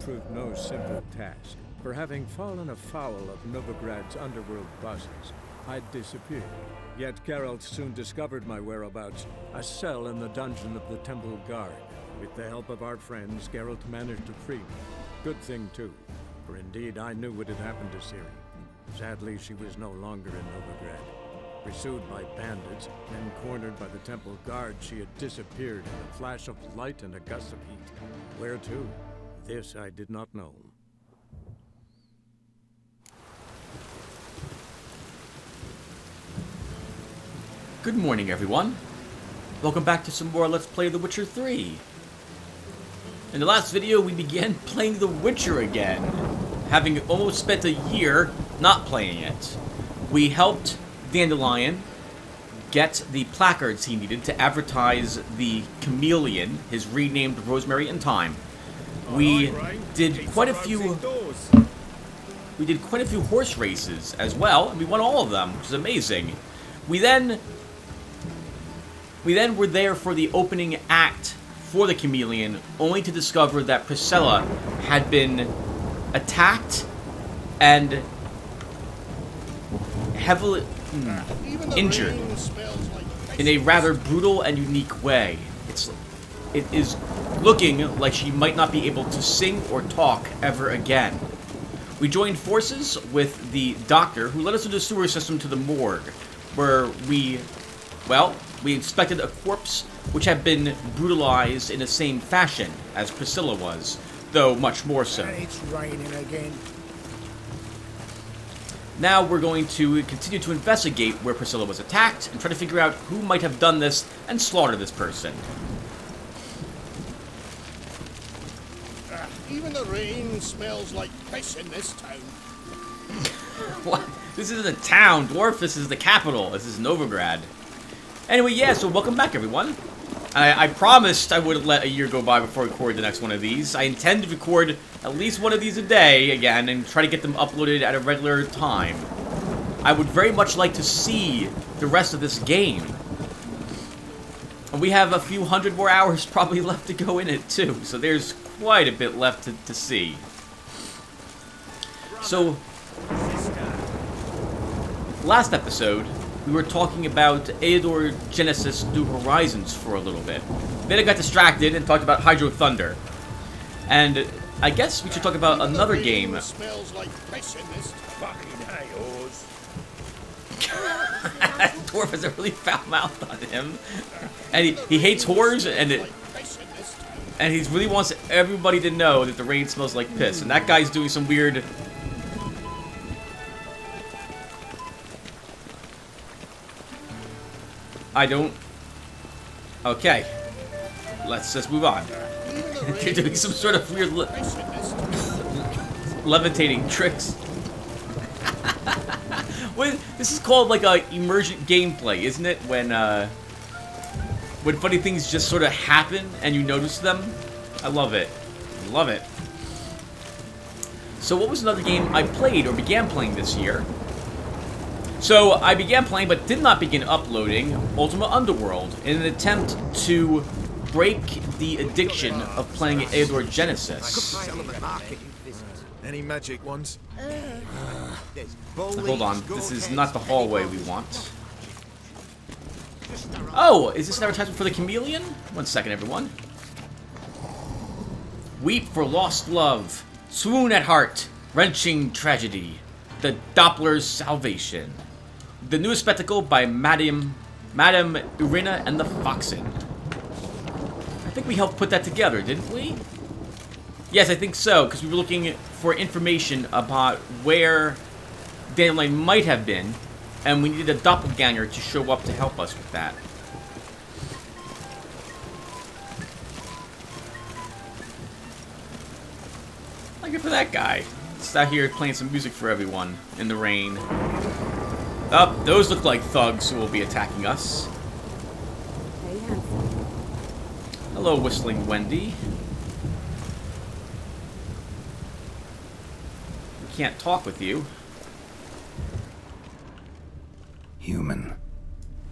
proved no simple task, for having fallen afoul of Novigrad's underworld bosses, I'd disappeared. Yet Geralt soon discovered my whereabouts, a cell in the dungeon of the Temple Guard. With the help of our friends, Geralt managed to free me. Good thing, too, for indeed I knew what had happened to Ciri. Sadly, she was no longer in Novigrad. Pursued by bandits, then cornered by the Temple Guard, she had disappeared in a flash of light and a gust of heat. Where to? This I did not know. Good morning, everyone. Welcome back to some more Let's Play The Witcher 3. In the last video, we began playing The Witcher again, having almost spent a year not playing it. We helped Dandelion get the placards he needed to advertise the chameleon, his renamed Rosemary and Thyme. We did quite a few horse races as well, and we won all of them, which is amazing. We then were there for the opening act for the chameleon, only to discover that Priscilla had been attacked and heavily injured in a rather brutal and unique way. It is looking like she might not be able to sing or talk ever again. We joined forces with the doctor, who led us through the sewer system to the morgue, where we inspected a corpse which had been brutalized in the same fashion as Priscilla was, though much more so. It's raining again. Now we're going to continue to investigate where Priscilla was attacked and try to figure out who might have done this and slaughter this person. Even the rain smells like piss in this town. What? This isn't a town, Dwarf. This is the capital. This is Novigrad. Anyway, yeah, so welcome back, everyone. I promised I wouldn't let a year go by before I record the next one of these. I intend to record at least one of these a day again and try to get them uploaded at a regular time. I would very much like to see the rest of this game. And we have a few hundred more hours probably left to go in it, too. So there's quite a bit left to see. So, last episode, we were talking about Eador Genesis New Horizons for a little bit. Then I got distracted and talked about Hydro Thunder. And I guess we should talk about another game. Smells like piss in this fucking hayos. Dwarf has a really foul mouth on him. And he hates whores, and he really wants everybody to know that the rain smells like piss. And that guy's doing some weird... Okay. Let's just move on. You're doing some sort of weird levitating tricks. Well, this is called like a emergent gameplay, isn't it? When funny things just sort of happen and you notice them. I love it. I love it. So what was another game I played or began playing this year? So, I began playing, but did not begin uploading Ultima Underworld in an attempt to break the addiction of playing Eador Genesis. Any magic ones? Hold on, this is not the hallway we want. Oh, is this an advertisement for the chameleon? 1 second, everyone. Weep for lost love, swoon at heart, wrenching tragedy, the Doppler's salvation. The newest spectacle by Madame Irina and the Foxen. I think we helped put that together, didn't we? Yes, I think so, because we were looking for information about where Dandelion might have been, and we needed a doppelganger to show up to help us with that. Not good for that guy. Just out here playing some music for everyone in the rain. Oh, those look like thugs who will be attacking us. Hello, Whistling Wendy. We can't talk with you. Human.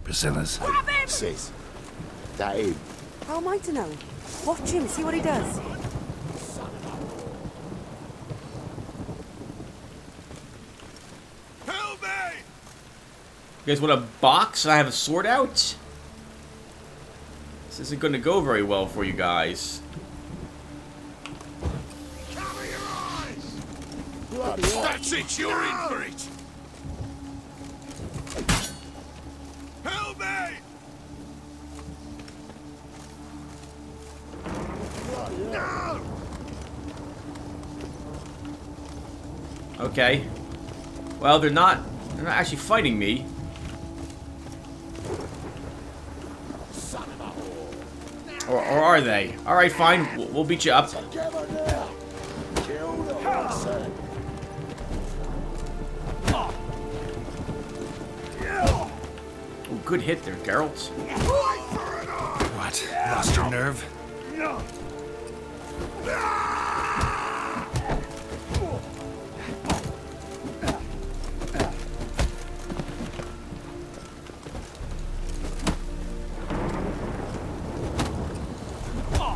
Priscilla's. Sis. That him. How am I to know? Watch him, see what he does. You guys want a box? I have a sword out? This isn't going to go very well for you guys. Cover your eyes! That's it, you're in for it! Help me! No! Okay. Well, they're not actually fighting me. Or are they? Alright, fine. We'll beat you up. Oh, good hit there, Geralt. What? Lost your nerve?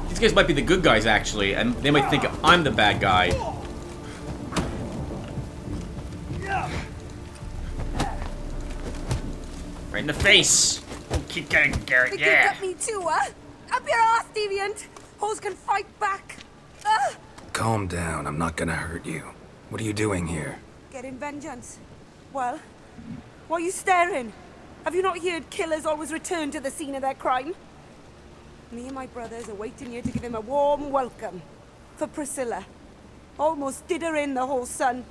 These guys might be the good guys, actually, and they might think I'm the bad guy. Right in the face! Oh, keep getting Garrett, They yeah! get me too, huh? Up your ass, deviant! Hoes can fight back! Calm down, I'm not gonna hurt you. What are you doing here? Getting vengeance. Well, why are you staring? Have you not heard killers always return to the scene of their crime? Me and my brothers are waiting here to give him a warm welcome. For Priscilla. Almost did her in, the whole son.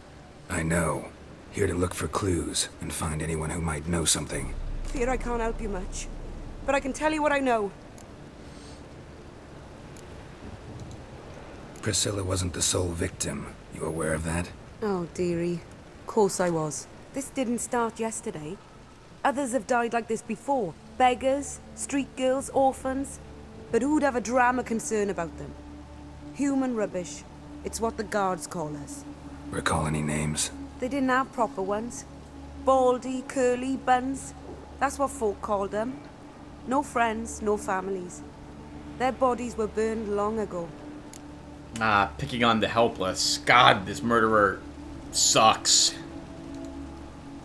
I know. Here to look for clues and find anyone who might know something. Fear I can't help you much. But I can tell you what I know. Priscilla wasn't the sole victim. You aware of that? Oh, dearie. Of course I was. This didn't start yesterday. Others have died like this before. Beggars, street girls, orphans. But who'd have a drama concern about them? Human rubbish. It's what the guards call us. Recall any names? They didn't have proper ones. Baldy, curly, buns. That's what folk called them. No friends, no families. Their bodies were burned long ago. Ah, picking on the helpless. God, this murderer sucks.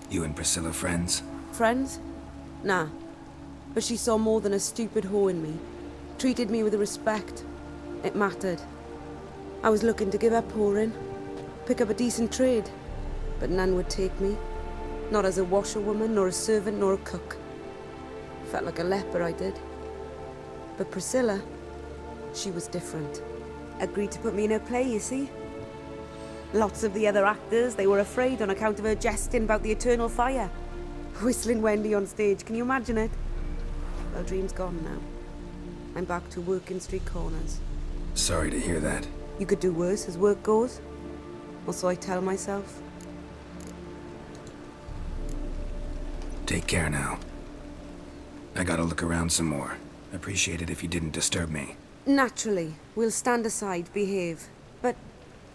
You and Priscilla friends? Friends? Nah. But she saw more than a stupid whore in me. Treated me with respect. It mattered. I was looking to give up whoring. Pick up a decent trade. But none would take me. Not as a washerwoman, nor a servant, nor a cook. Felt like a leper, I did. But Priscilla, she was different. Agreed to put me in her play, you see. Lots of the other actors, they were afraid on account of her jesting about the eternal fire. Whistling Wendy on stage, can you imagine it? Well, dream's gone now. I'm back to working street corners. Sorry to hear that. You could do worse as work goes. Or so I tell myself. Take care now. I gotta look around some more. Appreciate it if you didn't disturb me. Naturally, we'll stand aside, behave. But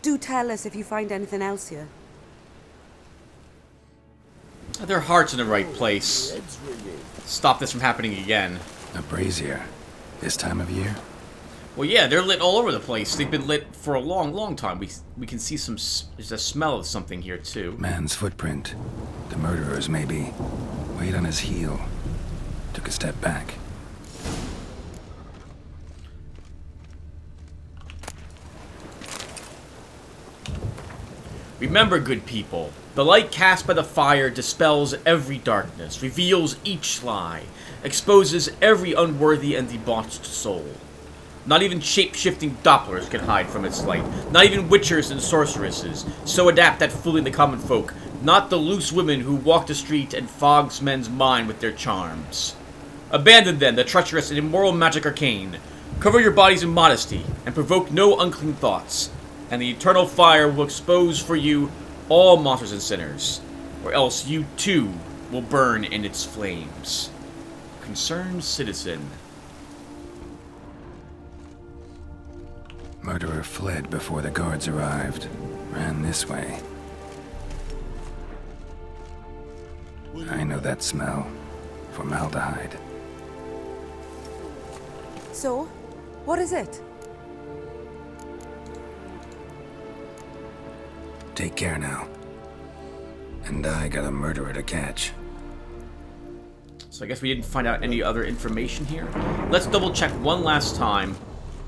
do tell us if you find anything else here. Their heart's in the right place. Stop this from happening again. A brazier. This time of year? Well, yeah, they're lit all over the place. They've been lit for a long, long time. We can see some... There's a smell of something here, too. Man's footprint. The murderer's maybe. Weight on his heel. Took a step back. Remember, good people, the light cast by the fire dispels every darkness, reveals each lie, exposes every unworthy and debauched soul. Not even shape-shifting Dopplers can hide from its light. Not even witchers and sorceresses, so adept at fooling the common folk. Not the loose women who walk the street and fogs men's mind with their charms. Abandon then the treacherous and immoral magic arcane. Cover your bodies in modesty, and provoke no unclean thoughts. And the eternal fire will expose for you all monsters and sinners, or else you too will burn in its flames. Concerned citizen. Murderer fled before the guards arrived. Ran this way. I know that smell. Formaldehyde. So, what is it? Take care now. And I got a murderer to catch. So I guess we didn't find out any other information here. Let's double check one last time,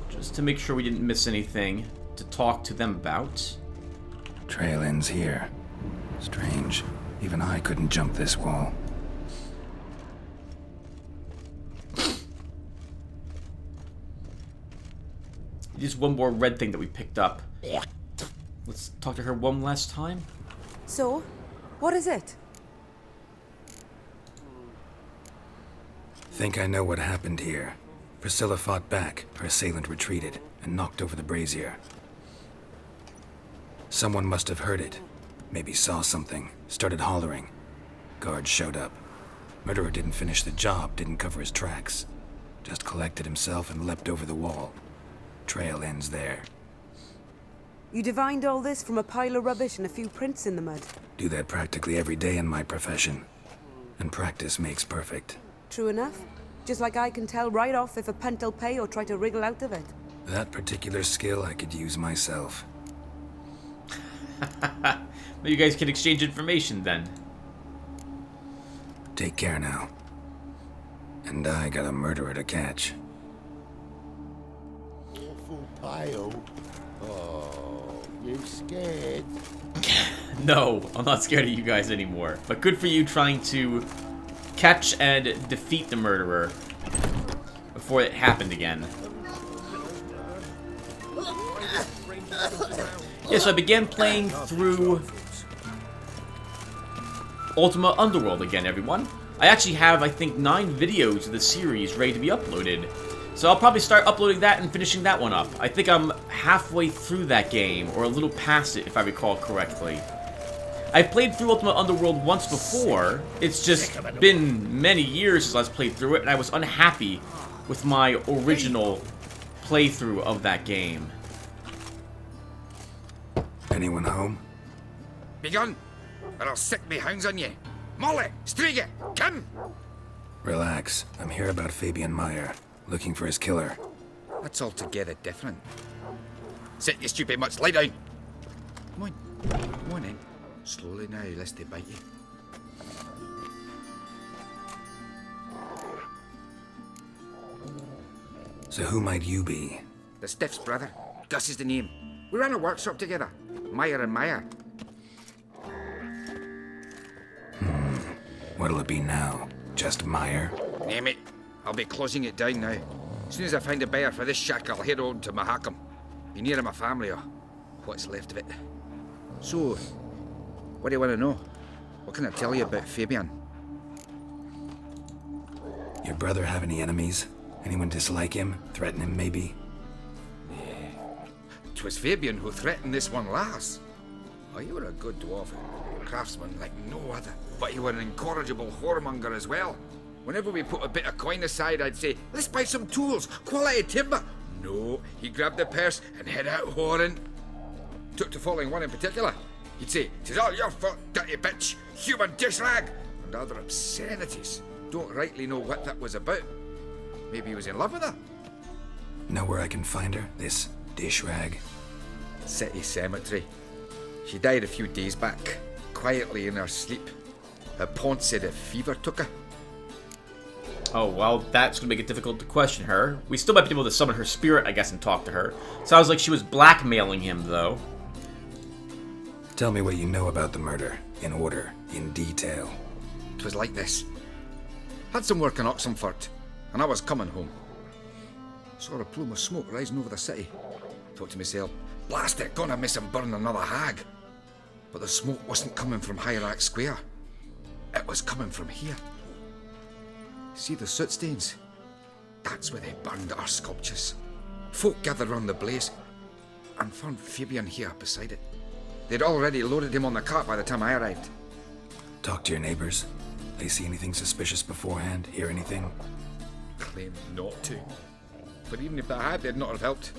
just to make sure we didn't miss anything to talk to them about. Trail ends here. Strange. Even I couldn't jump this wall. Just one more red thing that we picked up. Let's talk to her one last time. So, what is it? Think I know what happened here. Priscilla fought back, her assailant retreated, and knocked over the brazier. Someone must have heard it. Maybe saw something, started hollering. Guards showed up. Murderer didn't finish the job, didn't cover his tracks. Just collected himself and leapt over the wall. Trail ends there. You divined all this from a pile of rubbish and a few prints in the mud. Do that practically every day in my profession. And practice makes perfect. True enough. Just like I can tell right off if a punt'll pay or try to wriggle out of it. That particular skill I could use myself. Maybe you guys can exchange information then. Take care now. And I got a murderer to catch. Awful pale. Oh, you scared? No, I'm not scared of you guys anymore. But good for you trying to catch and defeat the murderer before it happened again. Yeah, so I began playing through Ultima Underworld again, everyone. I actually have, I think, 9 videos of the series ready to be uploaded. So I'll probably start uploading that and finishing that one up. I think I'm halfway through that game, or a little past it, if I recall correctly. I've played through Ultima Underworld once before. It's just been many years since I've played through it, and I was unhappy with my original playthrough of that game. Anyone home? Begone, or I'll sick me hounds on you. Molly, Striga, come! Relax. I'm here about Fabian Meyer, looking for his killer. That's altogether different. Sit, you stupid much, lie down. Come on in. Slowly now, lest they bite you. So who might you be? The Stiff's brother. Gus is the name. We ran a workshop together. Meyer and Meyer. What'll it be now? Just Meyer? Name it. I'll be closing it down now. As soon as I find a buyer for this shack, I'll head on to Mahakam. Be near my family, or what's left of it. So, what do you want to know? What can I tell you about Fabian? Your brother have any enemies? Anyone dislike him? Threaten him, maybe? 'Twas Fabian who threatened this one last. Oh, you were a good dwarf, a craftsman like no other. But you were an incorrigible whoremonger as well. Whenever we put a bit of coin aside, I'd say, let's buy some tools, quality timber. No, he grabbed the purse and head out whoring. Took to following one in particular. He'd say, "'Tis all your fault, dirty bitch, human dish rag," and other obscenities. Don't rightly know what that was about. Maybe he was in love with her. Know where I can find her? This dish rag? City cemetery. She died a few days back, quietly in her sleep. Her pont said a fever took her. Oh, well, that's going to make it difficult to question her. We still might be able to summon her spirit, I guess, and talk to her. Sounds like she was blackmailing him, though. Tell me what you know about the murder. In order. In detail. 'Twas like this. Had some work in Oxenford, and I was coming home. Saw a plume of smoke rising over the city. Thought to myself, blast it, gonna miss him burn another hag. But the smoke wasn't coming from Hierarch Square. It was coming from here. See the soot stains? That's where they burned our sculptures. Folk gathered round the blaze and found Fabian here beside it. They'd already loaded him on the cart by the time I arrived. Talk to your neighbors. They see anything suspicious beforehand? Hear anything? Claimed not to. But even if they had, they'd not have helped.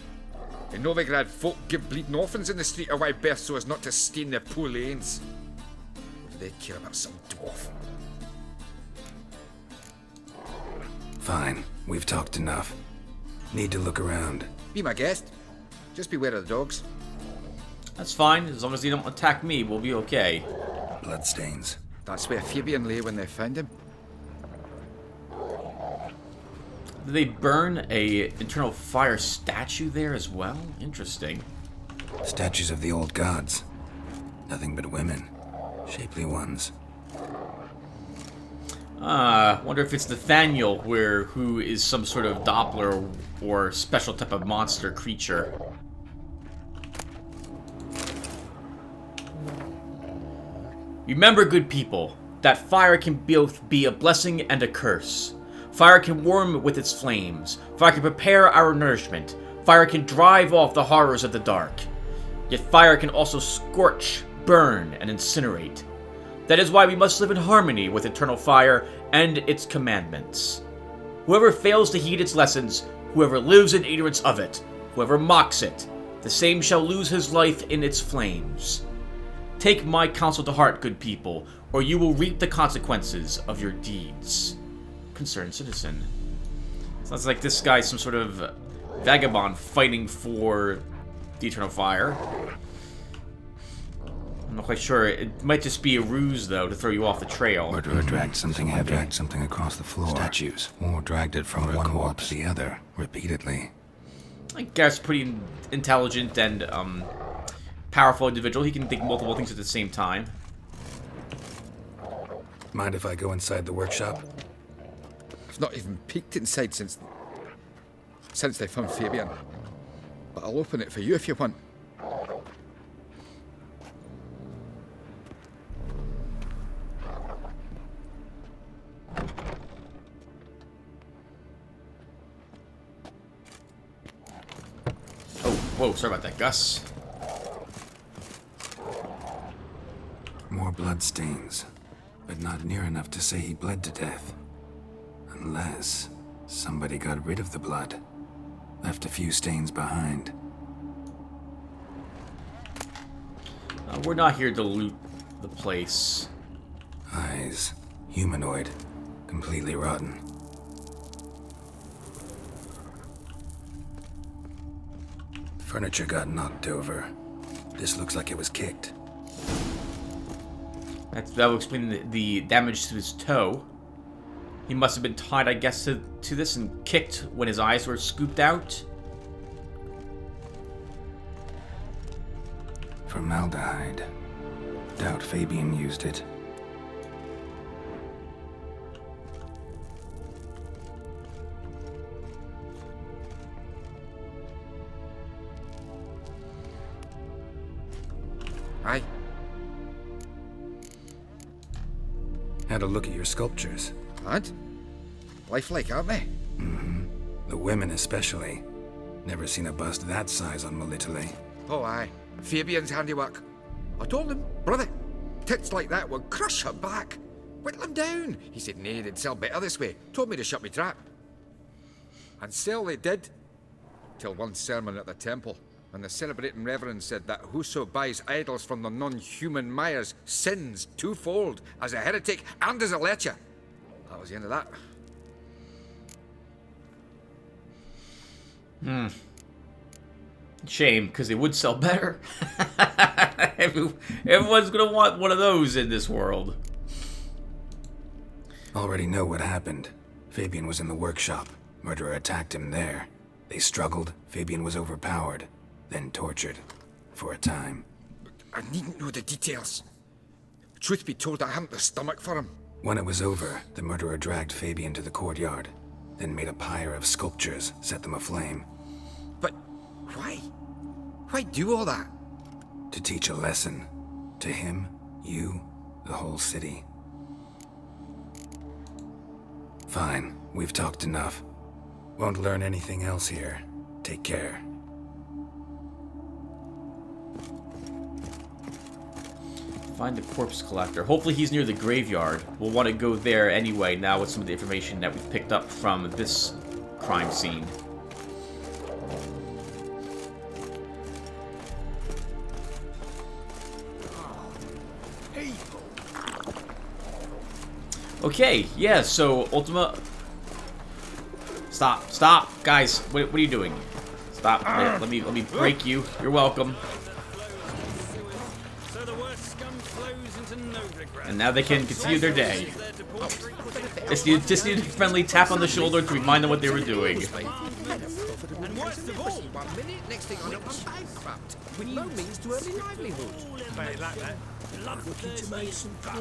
In Novigrad, folk give bleeding orphans in the street a wide berth so as not to stain their poor lanes. What do they care about some dwarf? Fine. We've talked enough. Need to look around. Be my guest. Just beware of the dogs. That's fine. As long as they don't attack me, we'll be okay. Bloodstains. That's where Fabian lay when they found him. Did they burn a internal fire statue there as well? Interesting. Statues of the old gods. Nothing but women. Shapely ones. Wonder if it's Nathaniel, who is some sort of Doppler or special type of monster creature. Remember, good people, that fire can both be a blessing and a curse. Fire can warm with its flames. Fire can prepare our nourishment. Fire can drive off the horrors of the dark. Yet fire can also scorch, burn, and incinerate. That is why we must live in harmony with eternal fire and its commandments. Whoever fails to heed its lessons, whoever lives in ignorance of it, whoever mocks it, the same shall lose his life in its flames. Take my counsel to heart, good people, or you will reap the consequences of your deeds. Concerned citizen. Sounds like this guy's some sort of vagabond fighting for the eternal fire. I'm not quite sure. It might just be a ruse, though, to throw you off the trail. Murderer dragged something heavy. Dragged something across the floor. Statues. Or dragged it from one wall to the other, repeatedly. I guess pretty intelligent and powerful individual. He can think multiple things at the same time. Mind if I go inside the workshop? I've not even peeked inside since they found Fabian. But I'll open it for you if you want. Oh, whoa, sorry about that, Gus. More bloodstains, but not near enough to say he bled to death. Unless somebody got rid of the blood, left a few stains behind. We're not here to loot the place. Eyes, humanoid, completely rotten. Furniture got knocked over. This looks like it was kicked. That will explain the damage to his toe. He must have been tied, I guess, to this and kicked when his eyes were scooped out. Formaldehyde. Doubt Fabian used it. Aye. Had a look at your sculptures. And? Lifelike, aren't they? Mm-hmm. The women especially. Never seen a bust that size on Melitele. Oh, aye. Fabian's handiwork. I told him, brother, tits like that would crush her back. Whittle him down. He said, nay, they'd sell better this way. Told me to shut me trap. And sell they did. Till one sermon at the temple, when the celebrating reverend said that whoso buys idols from the non-human Myers sins twofold, as a heretic and as a lecher. That was the end of that. Shame, because they would sell better. Everyone's gonna want one of those in this world. Already know what happened. Fabian was in the workshop. Murderer attacked him there. They struggled. Fabian was overpowered, then tortured. For a time. I needn't know the details. Truth be told, I hadn't the stomach for him. When it was over, the murderer dragged Fabian to the courtyard, then made a pyre of sculptures, set them aflame. But why? Why do all that? To teach a lesson. To him, you, the whole city. Fine, we've talked enough. Won't learn anything else here. Take care. Find the corpse collector. Hopefully he's near the graveyard. We'll want to go there anyway now with some of the information that we've picked up from this crime scene. Okay, yeah, so Ultima... Stop, guys, what are you doing? Stop, let me break you. You're welcome. And now they can continue their day. Just need a friendly tap on the shoulder to remind them what they were doing. And worst of all, 1 minute, next thing I know, I'm bankrupt, with no means to earning livelihood.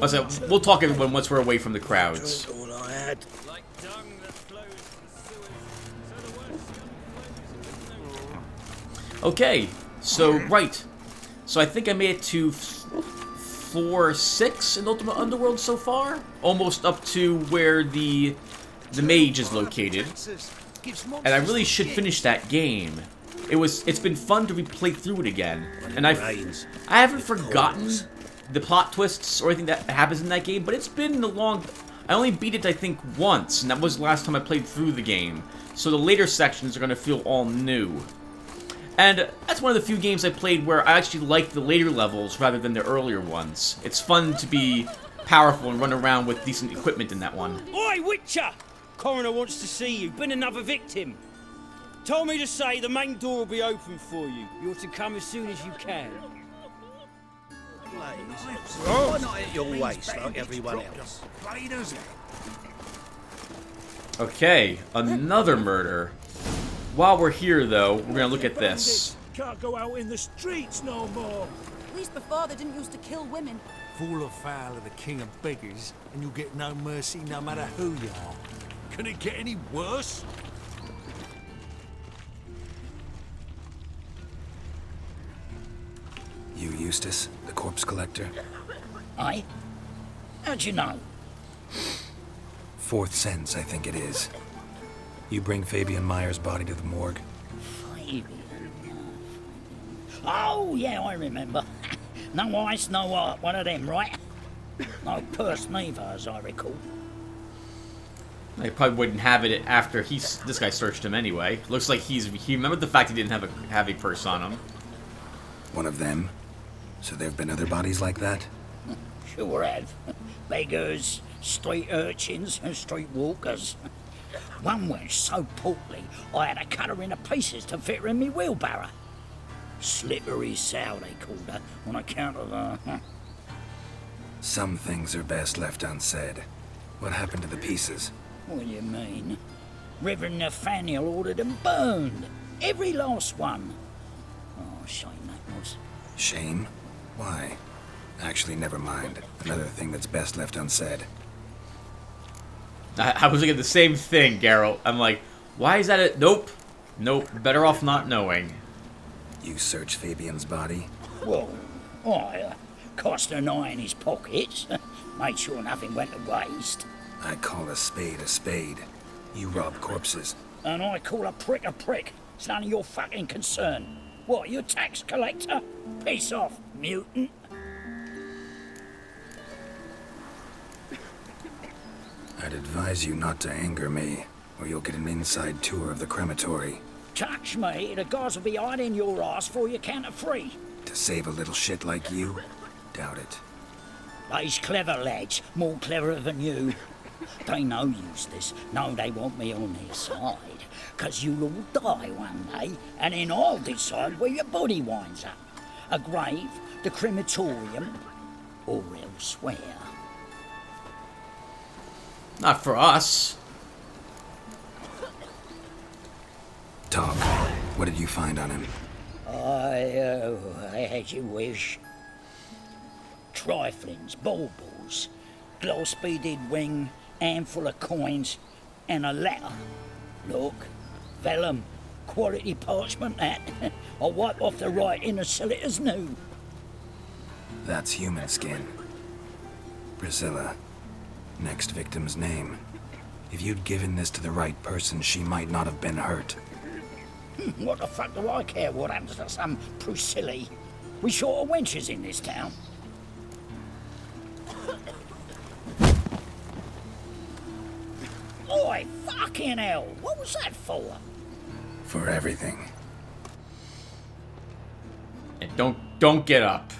So we'll talk everyone once we're away from the crowds. All I had. Okay, so right. So I think I made it to floor 6 in Ultimate Underworld so far, almost up to where the mage is located. And I really should finish that game. It's been fun to replay through it again, and I haven't forgotten the plot twists or anything that happens in that game, but it's been a long. I only beat it I think once, and that was the last time I played through the game. So the later sections are going to feel all new. And that's one of the few games I played where I actually liked the later levels rather than the earlier ones. It's fun to be powerful and run around with decent equipment in that one. Oi, Witcher! Coroner wants to see you. Been another victim. Told me to say the main door will be open for you. You're to come as soon as you can. Why not at your waist like everyone else? Okay, another murder. While we're here, though, we're gonna look at this. Can't go out in the streets no more. At least before they didn't used to kill women. Fall afoul of the king of beggars, and you'll get no mercy no matter who you are. Can it get any worse? You, Eustace, the corpse collector? Aye? How'd you know? Fourth sense, I think it is. You bring Fabian Meyer's body to the morgue? Fabian. Oh, yeah, I remember. No ice, no art, one of them, right? No purse neither, as I recall. They probably wouldn't have it after this guy searched him anyway. Looks like he remembered the fact he didn't have a purse on him. One of them? So there have been other bodies like that? Sure have. Beggars, street urchins, and street walkers. One went so portly, I had to cut her into pieces to fit her in me wheelbarrow. Slippery sow, they called her, on account of her. Some things are best left unsaid. What happened to the pieces? What do you mean? Reverend Nathaniel ordered them burned. Every last one. Oh, shame that was. Shame? Why? Actually, never mind. Another thing that's best left unsaid. I was thinking the same thing, Geralt. I'm like, why is that it? Nope. Better off not knowing. You searched Fabian's body? Well, I cast an eye in his pockets. Made sure nothing went to waste. I call a spade a spade. You rob corpses. And I call a prick a prick. It's none of your fucking concern. What, you tax collector? Piss off, mutant. I'd advise you not to anger me, or you'll get an inside tour of the crematory. Touch me, the guards will be hiding your ass for your count of free. To save a little shit like you? Doubt it. They's clever lads, more cleverer than you. They know Eustace, know they want me on their side. 'Cause you'll all die one day, and then I'll decide where your body winds up. A grave, the crematorium, or elsewhere. Not for us. Talk. What did you find on him? I had your wish. Triflings, baubles, gloss-beaded ring, handful of coins, and a letter. Look, vellum, quality parchment that. I'll wipe off the writing and sell it as new. That's human skin. Priscilla. Next victim's name. If you'd given this to the right person, she might not have been hurt. What the fuck do I care what happens to some Priscilla? We short of wenches in this town. Oi, fucking hell! What was that for? For everything. And don't get up.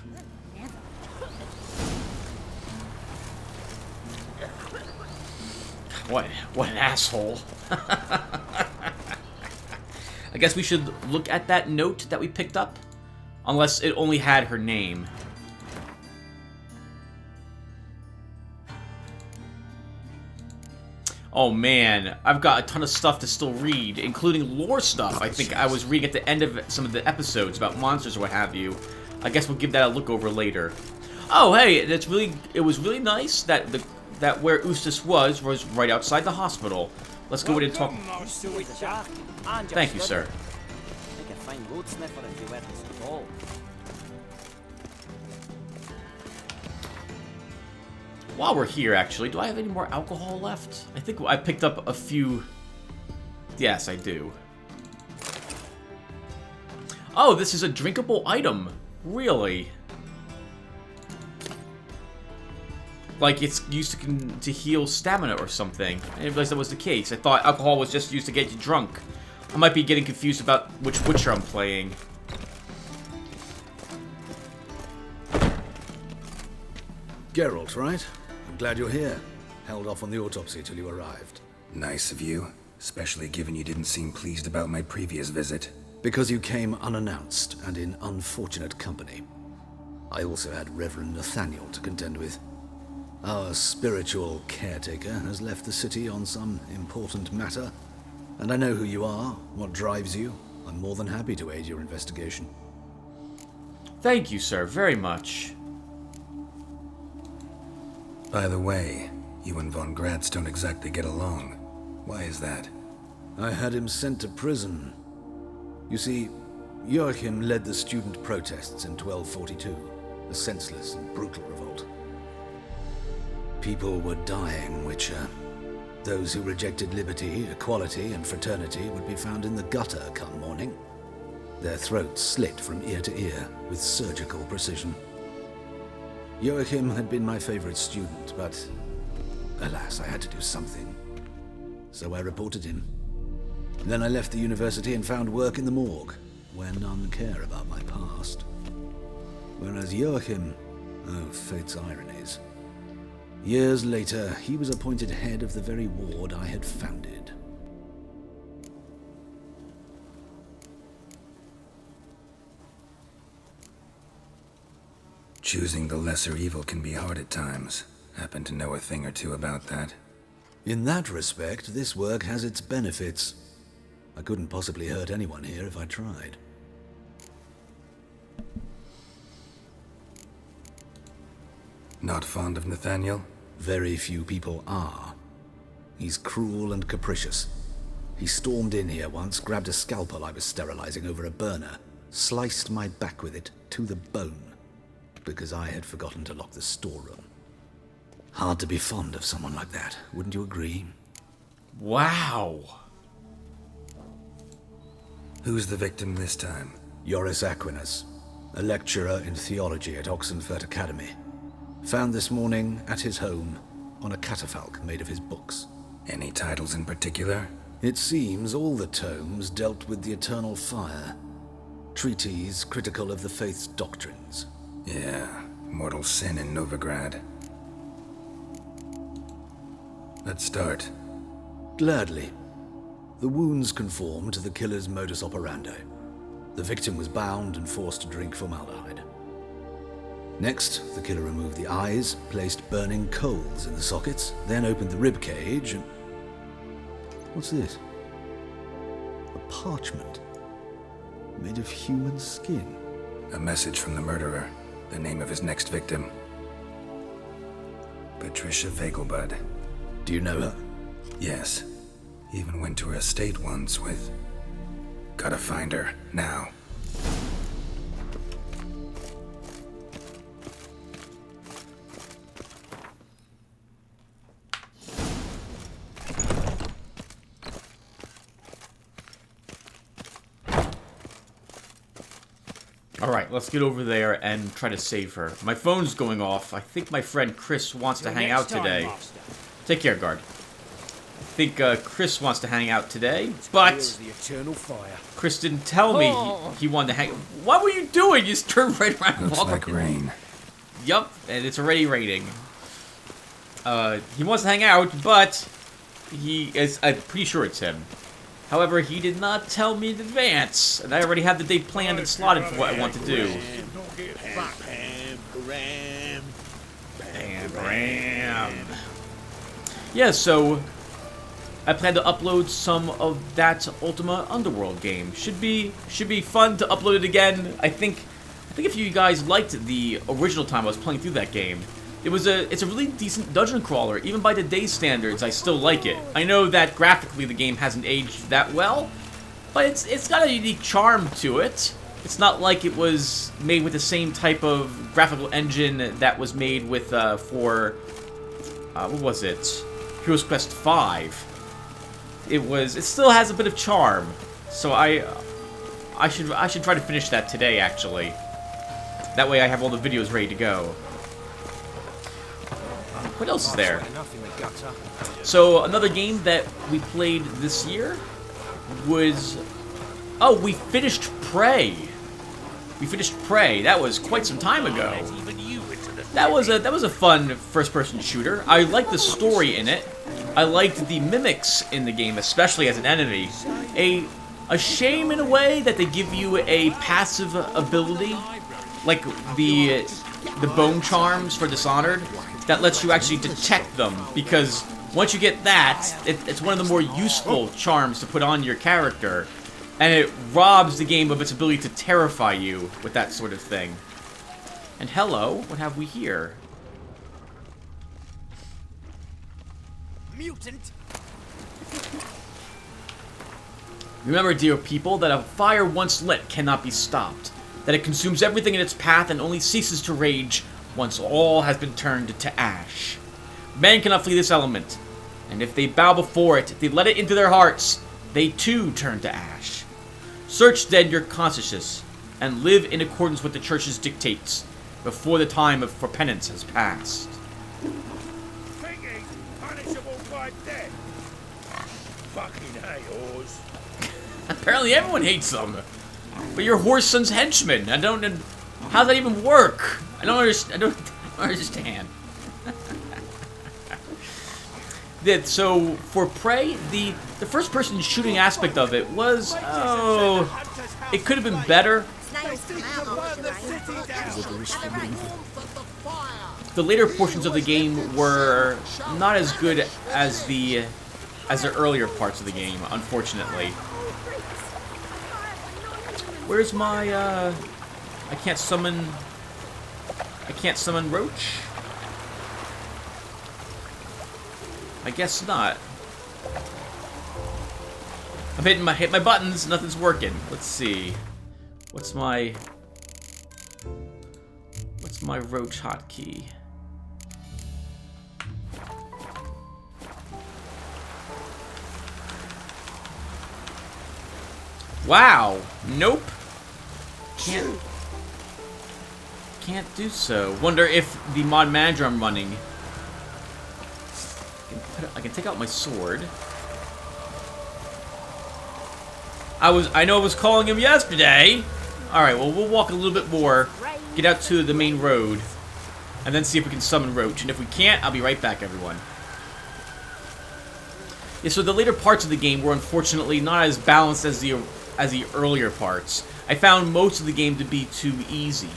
What an asshole. I guess we should look at that note that we picked up. Unless it only had her name. Oh man, I've got a ton of stuff to still read, including lore stuff. I think I was reading at the end of some of the episodes about monsters or what have you. I guess we'll give that a look over later. Oh hey, it was really nice that where Eustace was right outside the hospital. Let's go in and talk. Thank you, sir. While we're here, actually, do I have any more alcohol left? I think I picked up a few. Yes, I do. Oh, this is a drinkable item. Really? Like it's used to heal stamina or something. I didn't realize that was the case. I thought alcohol was just used to get you drunk. I might be getting confused about which Witcher I'm playing. Geralt, right? I'm glad you're here. Held off on the autopsy till you arrived. Nice of you, especially given you didn't seem pleased about my previous visit. Because you came unannounced and in unfortunate company. I also had Reverend Nathaniel to contend with. Our spiritual caretaker has left the city on some important matter, and I know who you are, what drives you. I'm more than happy to aid your investigation. Thank you, sir, very much. By the way, you and von Gratz don't exactly get along. Why is that? I had him sent to prison. You see, Joachim led the student protests in 1242, a senseless and brutal revolt. People were dying, Witcher. Those who rejected liberty, equality, and fraternity would be found in the gutter come morning. Their throats slit from ear to ear with surgical precision. Joachim had been my favorite student, but alas, I had to do something. So I reported him. Then I left the university and found work in the morgue, where none care about my past. Whereas Joachim, oh, fate's ironies. Years later, he was appointed head of the very ward I had founded. Choosing the lesser evil can be hard at times. Happen to know a thing or two about that. In that respect, this work has its benefits. I couldn't possibly hurt anyone here if I tried. Not fond of Nathaniel? Very few people are. He's cruel and capricious. He stormed in here once, grabbed a scalpel I was sterilizing over a burner, sliced my back with it to the bone, because I had forgotten to lock the storeroom. Hard to be fond of someone like that, wouldn't you agree? Wow. Who's the victim this time? Joris Aquinas, a lecturer in theology at Oxenfurt Academy. Found this morning at his home on a catafalque made of his books. Any titles in particular? It seems all the tomes dealt with the eternal fire. Treatises critical of the faith's doctrines. Yeah, mortal sin in Novigrad. Let's start. Gladly. The wounds conform to the killer's modus operandi. The victim was bound and forced to drink formaldehyde. Next, the killer removed the eyes, placed burning coals in the sockets, then opened the rib cage and... What's this? A parchment. Made of human skin. A message from the murderer. The name of his next victim. Patricia Vegelbud. Do you know her? Yes. Even went to her estate once with... Gotta find her, now. Alright, let's get over there and try to save her. My phone's going off. I think my friend Chris wants to hang out today. Take care, guard. I think Chris wants to hang out today, but Chris didn't tell me he wanted to hang. What were you doing? You just turned right around and Looks walked. like rain. Yup, and it's already raining. He wants to hang out, but he is. I'm pretty sure it's him. However, he did not tell me in advance, and I already had the day planned and slotted for what I want to do. Yeah, so I plan to upload some of that Ultima Underworld game. Should be fun to upload it again. I think if you guys liked the original time I was playing through that game, it's a really decent dungeon crawler. Even by today's standards, I still like it. I know that graphically the game hasn't aged that well, but it's got a unique charm to it. It's not like it was made with the same type of graphical engine that was made with for what was it? Heroes Quest V. It still has a bit of charm. So I should try to finish that today actually. That way I have all the videos ready to go. What else is there? So another game that we played this year was we finished Prey. We finished Prey. That was quite some time ago. That was a fun first-person shooter. I liked the story in it. I liked the mimics in the game, especially as an enemy. A shame in a way that they give you a passive ability, like the bone charms for Dishonored, that lets you actually detect them. Because once you get that, it's one of the more useful charms to put on your character. And it robs the game of its ability to terrify you with that sort of thing. And hello, what have we here? Mutant. Remember, dear people, that a fire once lit cannot be stopped. That it consumes everything in its path and only ceases to rage once all has been turned to ash. Man cannot flee this element, and if they bow before it, if they let it into their hearts, they too turn to ash. Search then your consciences, and live in accordance with the Church's dictates, before the time for penance has passed. Thinking punishable by death. Fucking hate whores. Apparently everyone hates them. But you're Whoreson's henchmen. I don't... How's that even work? I don't understand. So, for Prey, the first-person shooting aspect of it was... it could have been better. The later portions of the game were not as good as the earlier parts of the game, unfortunately. Where's my I can't summon Roach? I guess not. I'm hit my buttons, nothing's working. Let's see. What's my Roach hotkey? Wow. Nope. Can't do so. Wonder if the mod manager I'm running. I can take out my sword. I know I was calling him yesterday. Alright, well, we'll walk a little bit more, get out to the main road, and then see if we can summon Roach. And if we can't, I'll be right back, everyone. Yeah, so the later parts of the game were unfortunately not as balanced as the earlier parts. I found most of the game to be too easy.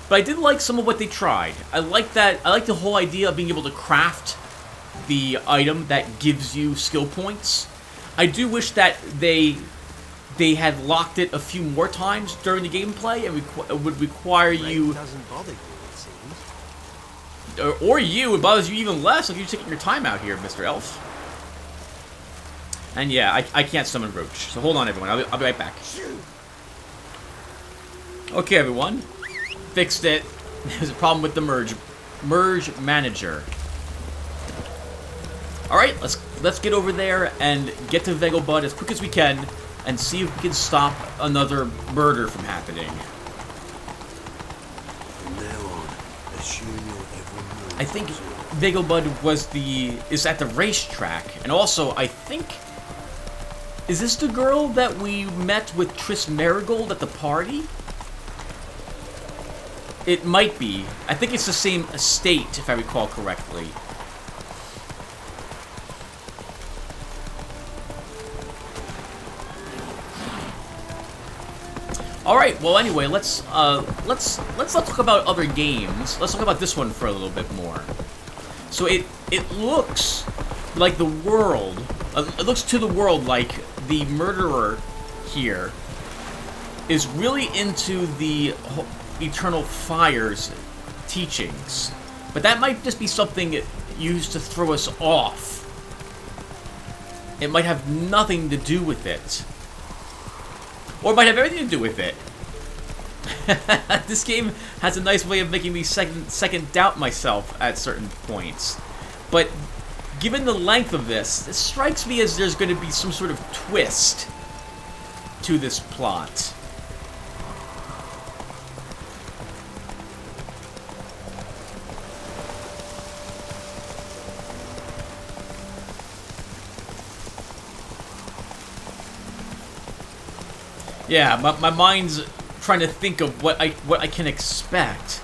But I did like some of what they tried. I like the whole idea of being able to craft the item that gives you skill points. I do wish that they had locked it a few more times during the gameplay, and it would require you... Doesn't bother you, it seems. Or you, it bothers you even less if you're taking your time out here, Mr. Elf. And yeah, I can't summon Roach. So hold on, everyone. I'll be right back. Okay, everyone. Fixed it. There's a problem with the merge manager. Alright, let's get over there and get to Vegelbud as quick as we can and see if we can stop another murder from happening. From now on, assume your every move. I think Vegelbud is at the racetrack, and also I think, is this the girl that we met with Triss Marigold at the party? It might be. I think it's the same estate, if I recall correctly. All right. Well, anyway, let's not talk about other games. Let's talk about this one for a little bit more. So it looks like the world it looks to the world like the murderer here is really into the Eternal Fire's teachings. But that might just be something used to throw us off. It might have nothing to do with it. Or it might have everything to do with it. This game has a nice way of making me second doubt myself at certain points. But given the length of this, it strikes me as there's going to be some sort of twist to this plot. Yeah, my mind's trying to think of what I can expect.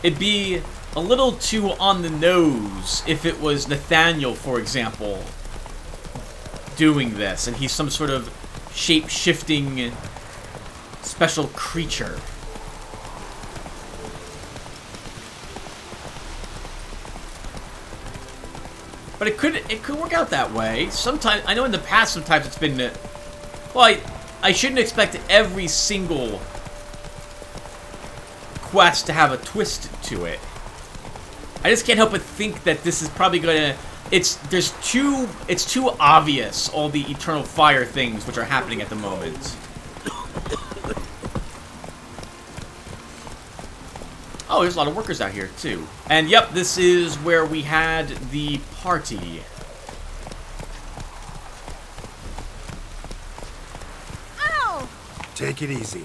It'd be a little too on the nose if it was Nathaniel, for example, doing this, and he's some sort of shape-shifting special creature. But it could work out that way. Sometimes I know in the past sometimes it's been well, I shouldn't expect every single quest to have a twist to it. I just can't help but think that this is probably gonna. It's too obvious, all the Eternal Fire things which are happening at the moment. Oh, there's a lot of workers out here too. And yep, this is where we had the party. Take it easy.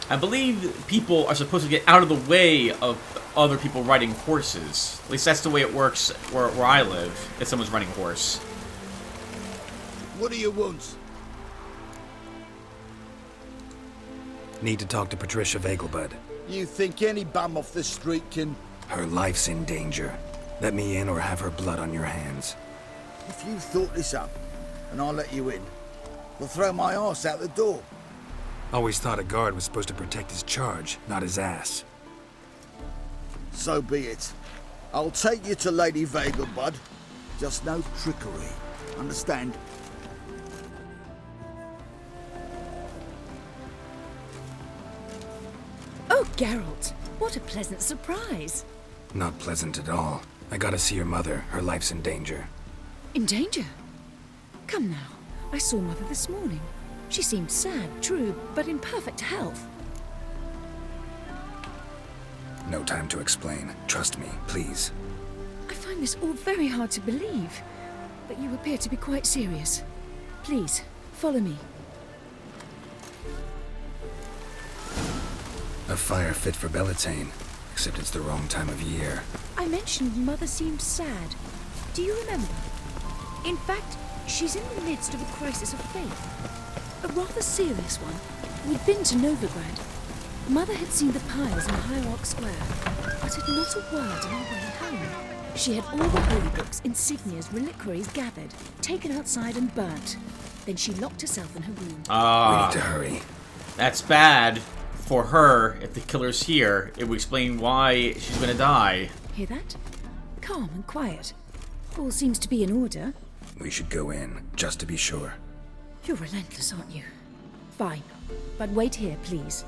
I believe people are supposed to get out of the way of other people riding horses. At least that's the way it works where I live, if someone's riding a horse. What do you want? Need to talk to Patricia Vegelbud. You think any bum off the street can... Her life's in danger. Let me in or have her blood on your hands. If you thought this up, and I'll let you in, I'll throw my arse out the door. Always thought a guard was supposed to protect his charge, not his ass. So be it. I'll take you to Lady Vegelbud. Just no trickery. Understand? Oh, Geralt, what a pleasant surprise. Not pleasant at all. I gotta see your mother. Her life's in danger. In danger? Come now. I saw Mother this morning. She seemed sad, true, but in perfect health. No time to explain. Trust me, please. I find this all very hard to believe, but you appear to be quite serious. Please, follow me. A fire fit for Bellatane, except it's the wrong time of year. I mentioned Mother seemed sad. Do you remember? In fact, she's in the midst of a crisis of faith. A rather serious one. We'd been to Novigrad. Mother had seen the piles in Hierarch Square, but had not a word on our way home. She had all the holy books, insignias, reliquaries gathered, taken outside and burnt. Then she locked herself in her room. We need to hurry. That's bad for her. If the killer's here, it would explain why she's gonna die. Hear that? Calm and quiet. All seems to be in order. We should go in, just to be sure. You're relentless, aren't you? Fine. But wait here, please.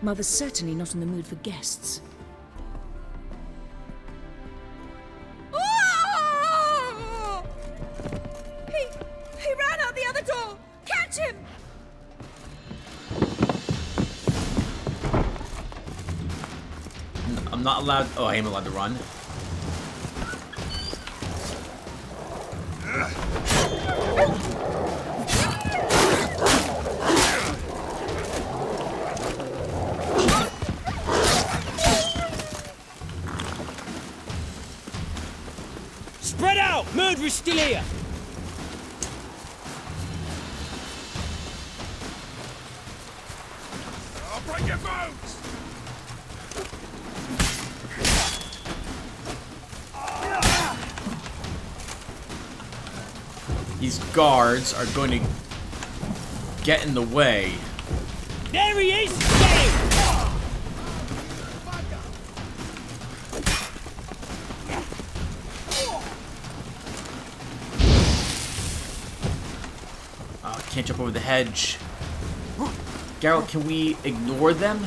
Mother's certainly not in the mood for guests. Oh! He ran out the other door! Catch him! I'm not allowed... Oh, I am allowed to run. Spread out! Murderer's still here! I'll break your bones! These guards are going to get in the way. There he is! Get him! Can't jump over the hedge. Geralt, can we ignore them?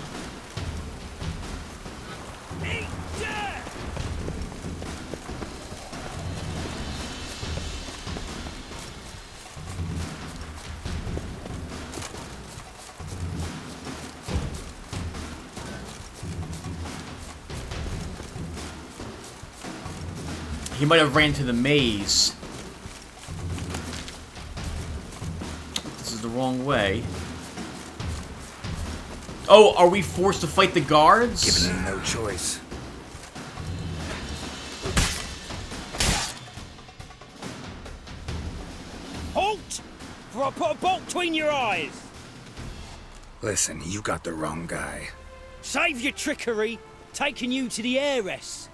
He might have ran to the maze. This is the wrong way. Oh, are we forced to fight the guards? Given him no choice. Halt! For I put a bolt between your eyes. Listen, you got the wrong guy. Save your trickery, taking you to the heiress.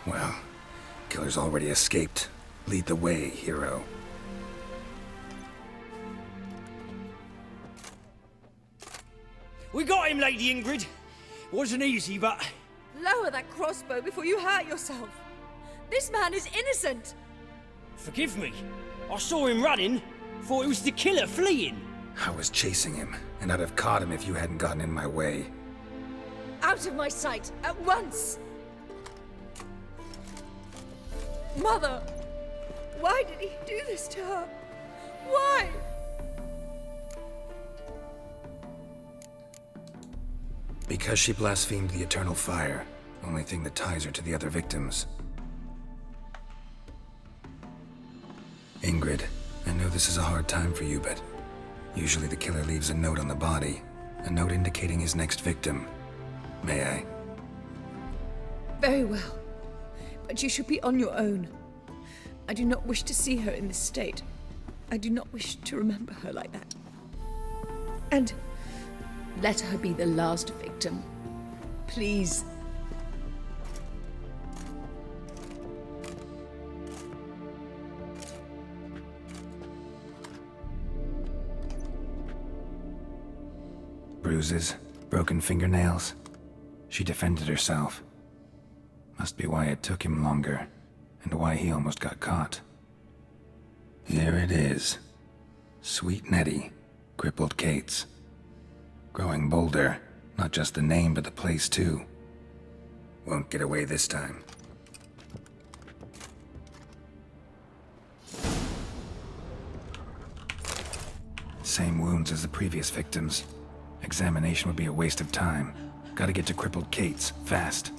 Well, killer's already escaped. Lead the way, hero. We got him, Lady Ingrid. Wasn't easy, but... Lower that crossbow before you hurt yourself. This man is innocent. Forgive me. I saw him running. Thought it was the killer fleeing. I was chasing him, and I'd have caught him if you hadn't gotten in my way. Out of my sight, at once. Mother, why did he do this to her? Why? Because she blasphemed the eternal fire. Only thing that ties her to the other victims. Ingrid, I know this is a hard time for you, but usually the killer leaves a note on the body. A note indicating his next victim. May I? Very well. But you should be on your own. I do not wish to see her in this state. I do not wish to remember her like that. And let her be the last victim. Please. Bruises, broken fingernails. She defended herself. Must be why it took him longer, and why he almost got caught. Here it is. Sweet Nettie, crippled Kate's. Growing bolder, not just the name but the place too. Won't get away this time. Same wounds as the previous victims. Examination would be a waste of time. Gotta get to crippled Kate's, fast.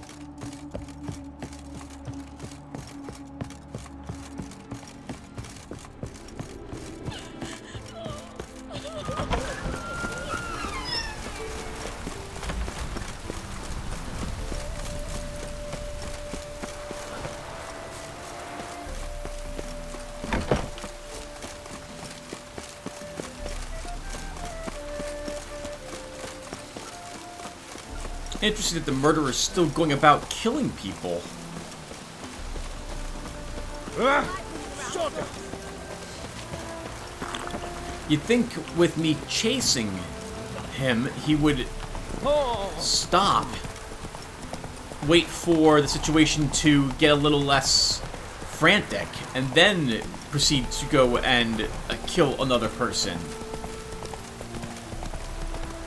Interesting that the murderer is still going about killing people. You'd think with me chasing him, he would stop. Wait for the situation to get a little less frantic, and then proceed to go and kill another person.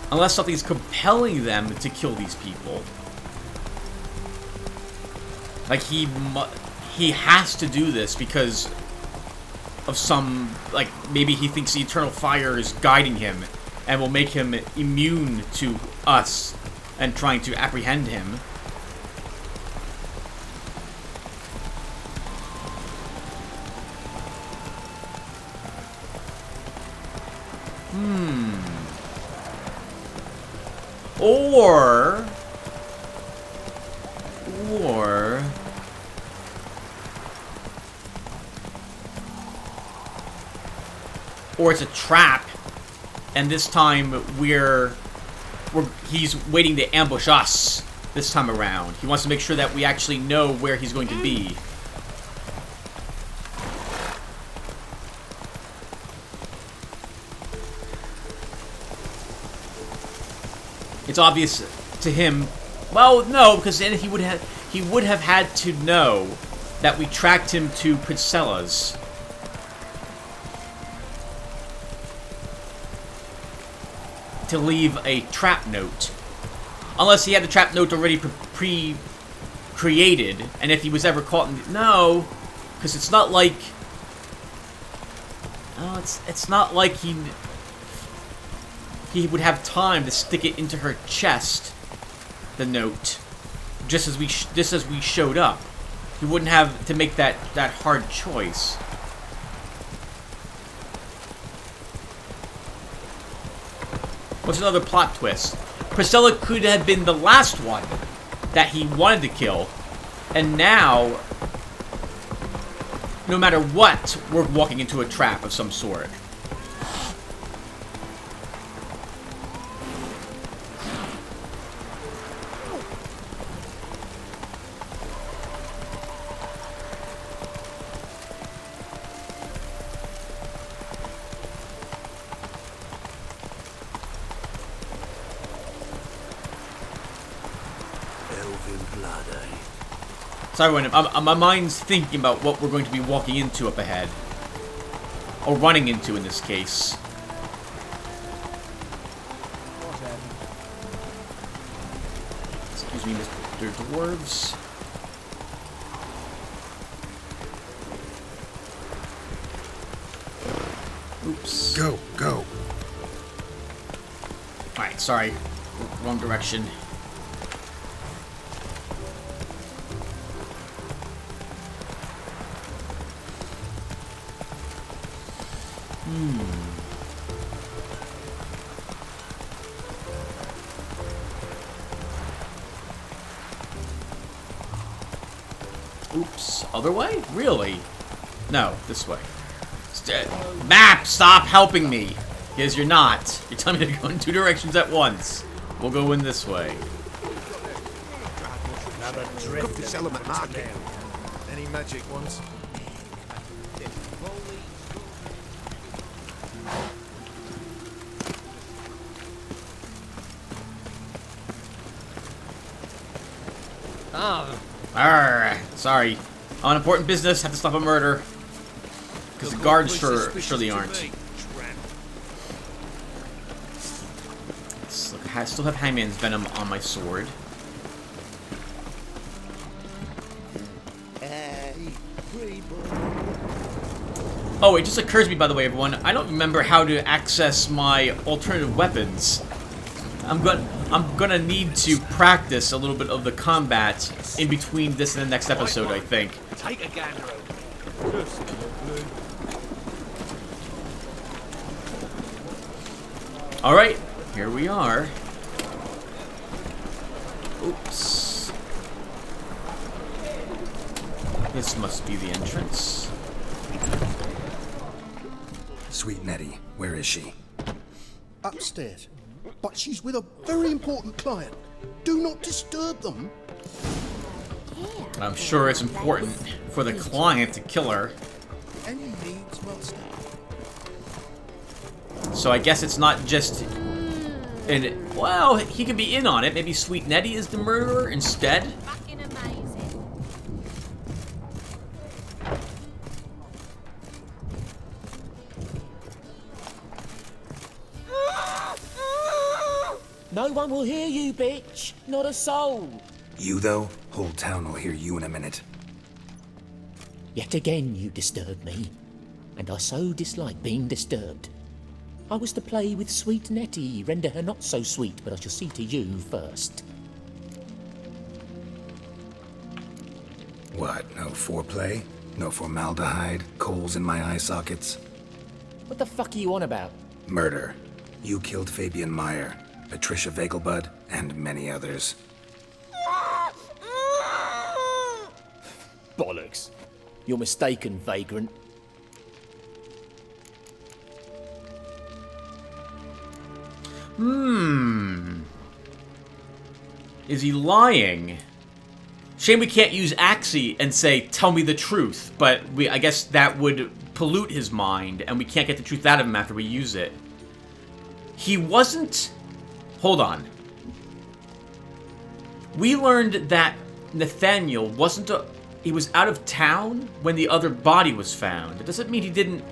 Unless something's compelling them to kill these people. Like, he has to do this because of some, like, maybe he thinks the eternal fire is guiding him and will make him immune to us and trying to apprehend him. Or it's a trap, and this time he's waiting to ambush us this time around. He wants to make sure that we actually know where he's going to be. It's obvious to him. Well, no, because then he would have had to know that we tracked him to Priscilla's. to leave a trap note. Unless he had the trap note already pre-created, and if he was ever caught in... No, because it's not like... Oh, it's not like he would have time to stick it into her chest, the note, just as we showed up. He wouldn't have to make that hard choice. What's another plot twist? Priscilla could have been the last one that he wanted to kill, and now, no matter what, we're walking into a trap of some sort. Sorry, my mind's thinking about what we're going to be walking into up ahead. Or running into, in this case. Excuse me, Mr. Dwarves. Oops. Go. Alright, sorry. Wrong direction. Oops. Other way? Really? No, this way. Map, stop helping me! Because you're not. You're telling me to go in two directions at once. We'll go in this way. Good to sell them at market. Any magic ones? Arrgh, sorry. On important business, have to stop a murder. Because the guards surely aren't. Look, I still have Hangman's Venom on my sword. Oh, it just occurs to me, by the way, everyone, I don't remember how to access my alternative weapons. I'm gonna need to practice a little bit of the combat in between this and the next episode, I think. Take a gander. Alright, here we are. Oops. This must be the entrance. Sweet Nettie, where is she? Upstairs. But she's with a very important client. Do not disturb them. I'm sure it's important for the client to kill her. Any needs, master? So I guess it's not just... well, he could be in on it. Maybe Sweet Nettie is the murderer instead? Fucking amazing. No one will hear you, bitch. Not a soul. You, though? Whole town will hear you in a minute. Yet again you disturb me. And I so dislike being disturbed. I was to play with sweet Nettie, render her not so sweet, but I shall see to you first. What, no foreplay? No formaldehyde? Coals in my eye sockets? What the fuck are you on about? Murder. You killed Fabian Meyer, Patricia Vegelbud, and many others. Bollocks. You're mistaken, vagrant. Is he lying? Shame we can't use Axie and say, tell me the truth, but I guess that would pollute his mind, and we can't get the truth out of him after we use it. He wasn't... Hold on. We learned that Nathaniel wasn't a... He was out of town when the other body was found. It doesn't mean he didn't...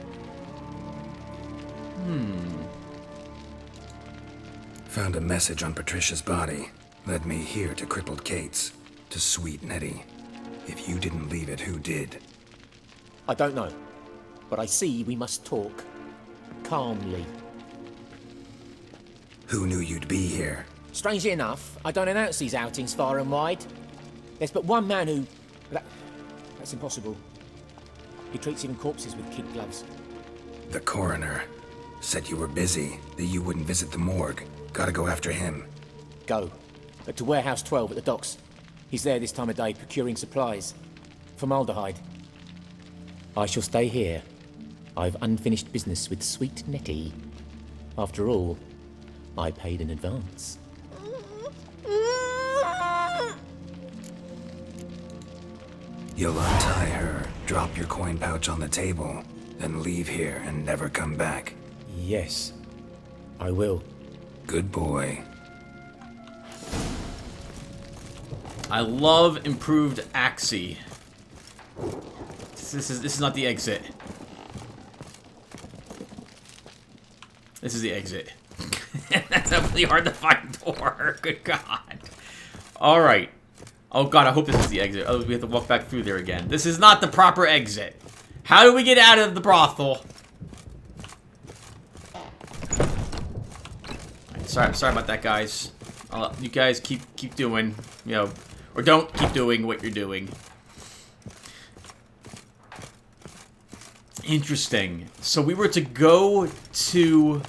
Found a message on Patricia's body. Led me here to crippled Kate's. To sweet Nettie. If you didn't leave it, who did? I don't know, but I see we must talk. Calmly. Who knew you'd be here? Strangely enough, I don't announce these outings far and wide. There's but one man who... That's impossible. He treats even corpses with kid gloves. The coroner. Said you were busy, that you wouldn't visit the morgue. Gotta go after him. Go. But to Warehouse 12 at the docks. He's there this time of day, procuring supplies. Formaldehyde. I shall stay here. I've unfinished business with sweet Nettie. After all, I paid in advance. You'll untie her, drop your coin pouch on the table, then leave here and never come back. Yes, I will. Good boy. I love improved Axie. This is not the exit. This is the exit. That's a really hard to find door. Good God. All right. Oh God, I hope this is the exit. Oh, we have to walk back through there again. This is not the proper exit. How do we get out of the brothel? Sorry about that, guys. You guys keep doing, you know, or don't keep doing what you're doing. Interesting. So we were to go to...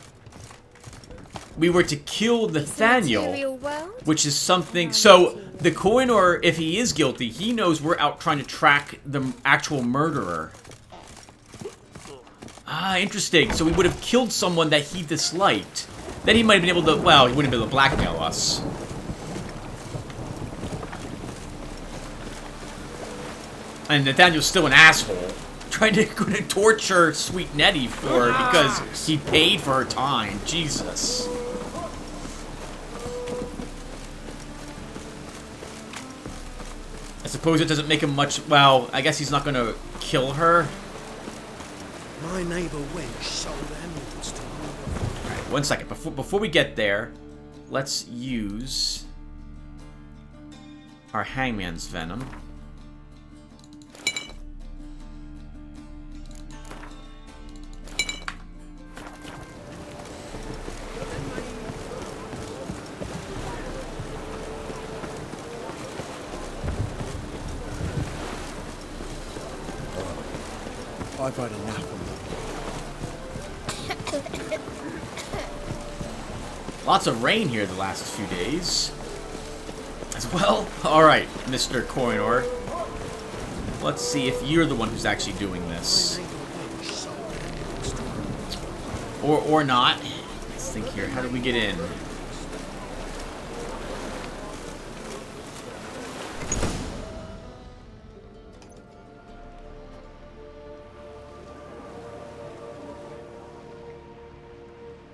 We were to kill Nathaniel, which is something... So, the Koinor, if he is guilty, he knows we're out trying to track the actual murderer. Ah, interesting. So we would have killed someone that he disliked. Then he might have been able to... Well, he wouldn't be able to blackmail us. And Nathaniel's still an asshole. Trying to torture sweet Nettie for because he paid for her time. Jesus. I suppose it doesn't make him much... Well, I guess he's not going to kill her. My neighbor wench sold emeralds to me. Alright, one second. Before we get there, let's use our Hangman's Venom. I've had enough of Lots of rain here the last few days. As well. Alright, Mr. Koinor. Let's see if you're the one who's actually doing this. Or not. Let's think here. How do we get in?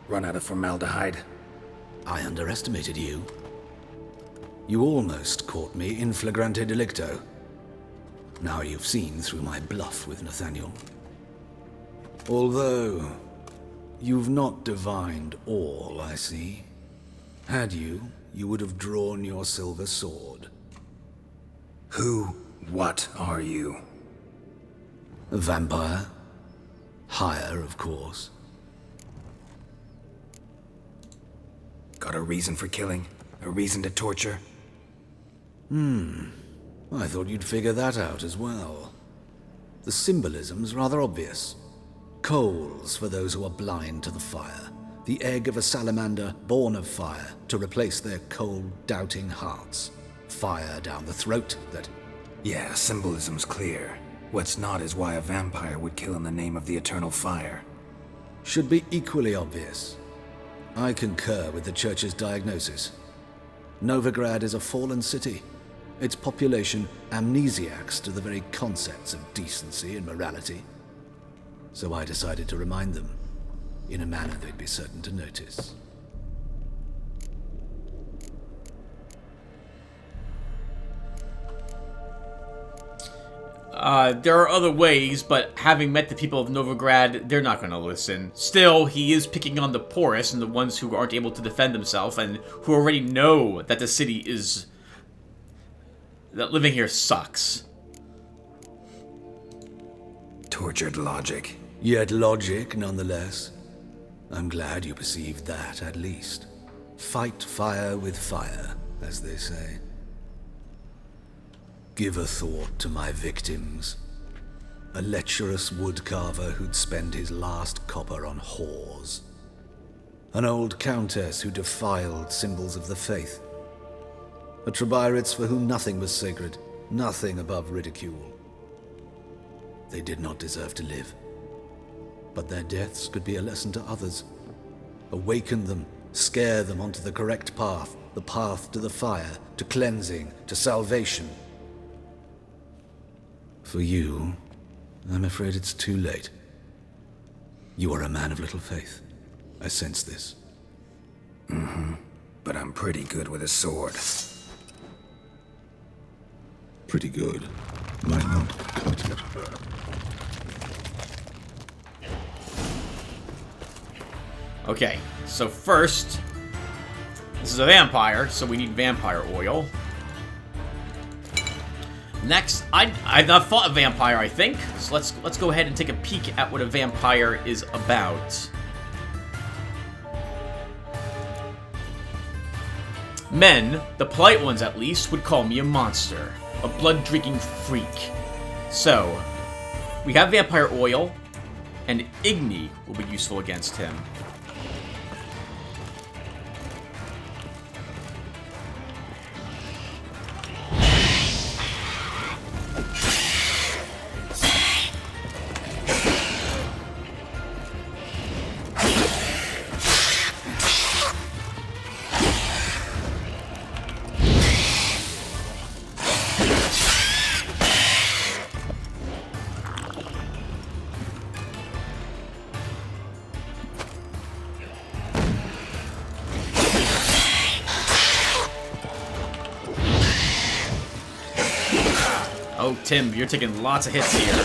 Run out of formaldehyde. I underestimated you. You almost caught me in flagrante delicto. Now you've seen through my bluff with Nathaniel. Although, you've not divined all, I see. Had you, you would have drawn your silver sword. What are you? A vampire. Higher, of course. Got a reason for killing? A reason to torture? I thought you'd figure that out as well. The symbolism's rather obvious. Coals for those who are blind to the fire. The egg of a salamander born of fire to replace their cold, doubting hearts. Fire down the throat that... Yeah, symbolism's clear. What's not is why a vampire would kill in the name of the eternal fire. Should be equally obvious. I concur with the Church's diagnosis. Novigrad is a fallen city. Its population amnesiacs to the very concepts of decency and morality. So I decided to remind them, in a manner they'd be certain to notice. There are other ways, but having met the people of Novigrad, they're not going to listen. Still, he is picking on the poorest and the ones who aren't able to defend themselves and who already know that the city is... that living here sucks. Tortured logic. Yet logic, nonetheless. I'm glad you perceived that, at least. Fight fire with fire, as they say. Give a thought to my victims. A lecherous woodcarver who'd spend his last copper on whores. An old countess who defiled symbols of the faith. A Trebirates for whom nothing was sacred, nothing above ridicule. They did not deserve to live. But their deaths could be a lesson to others. Awaken them, scare them onto the correct path, the path to the fire, to cleansing, to salvation. For you, I'm afraid it's too late. You are a man of little faith. I sense this. Mm-hmm. But I'm pretty good with a sword. Pretty good. Might not cut it. Okay, so first, this is a vampire, so we need vampire oil. Next, I've not fought a vampire, I think, so let's go ahead and take a peek at what a vampire is about. Men, the polite ones at least, would call me a monster, a blood-drinking freak. So, we have vampire oil, and Igni will be useful against him. Oh, Tim, you're taking lots of hits here.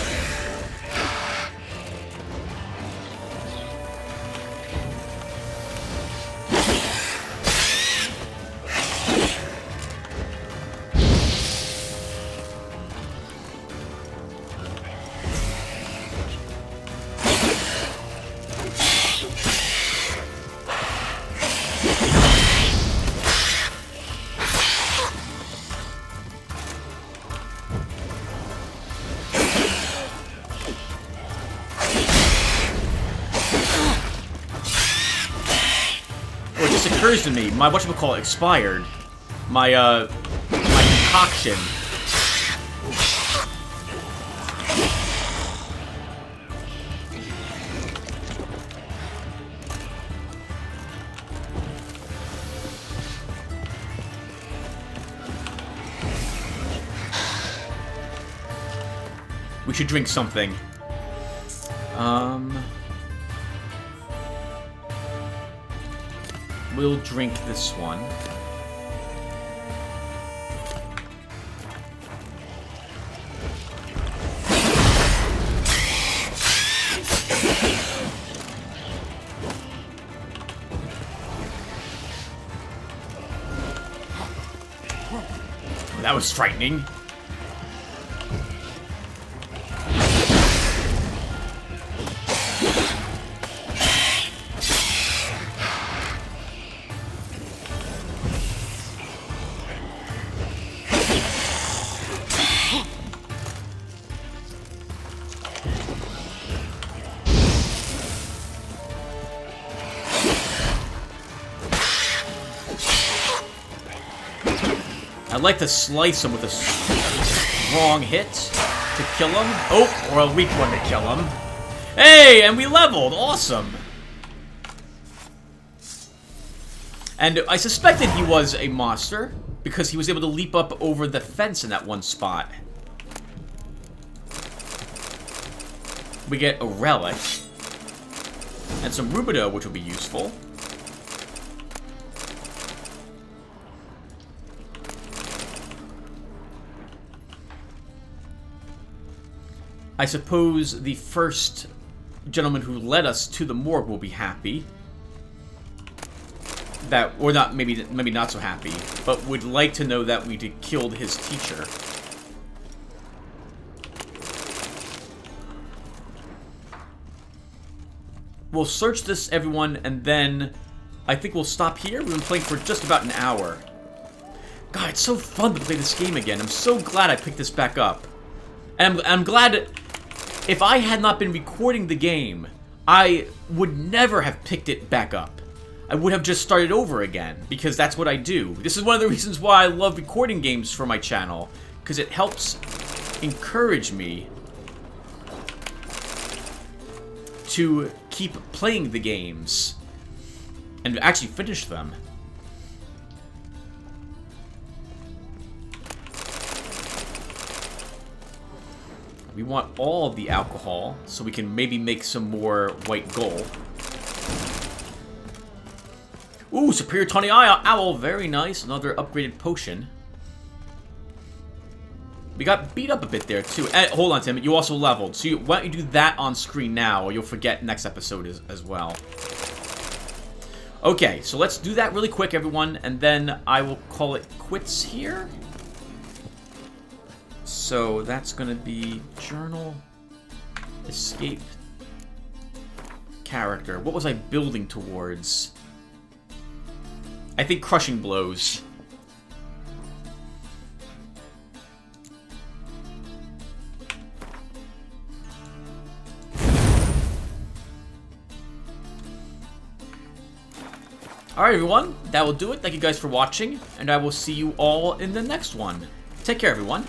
Occurs to me, my whatchamacallit expired. My concoction. We should drink something. We'll drink this one. That was frightening. I'd like to slice him with a strong hit to kill him. Oh, or a weak one to kill him. Hey, and we leveled. Awesome. And I suspected he was a monster because he was able to leap up over the fence in that one spot. We get a relic and some rubido, which will be useful. I suppose the first gentleman who led us to the morgue will be happy. That, or not, maybe not so happy, but would like to know that we killed his teacher. We'll search this, everyone, and then I think we'll stop here. We've been playing for just about an hour. God, it's so fun to play this game again. I'm so glad I picked this back up. And I'm glad if I had not been recording the game, I would never have picked it back up. I would have just started over again, because that's what I do. This is one of the reasons why I love recording games for my channel, because it helps encourage me to keep playing the games and actually finish them. We want all of the alcohol so we can maybe make some more white gold. Ooh, Superior Tawny Owl, very nice. Another upgraded potion. We got beat up a bit there, too. Hold on, Tim. You also leveled. So why don't you do that on screen now, or you'll forget next episode as well. Okay, so let's do that really quick, everyone, and then I will call it quits here. So that's going to be journal, escape, character. What was I building towards? I think crushing blows. Alright everyone, that will do it. Thank you guys for watching, and I will see you all in the next one. Take care everyone.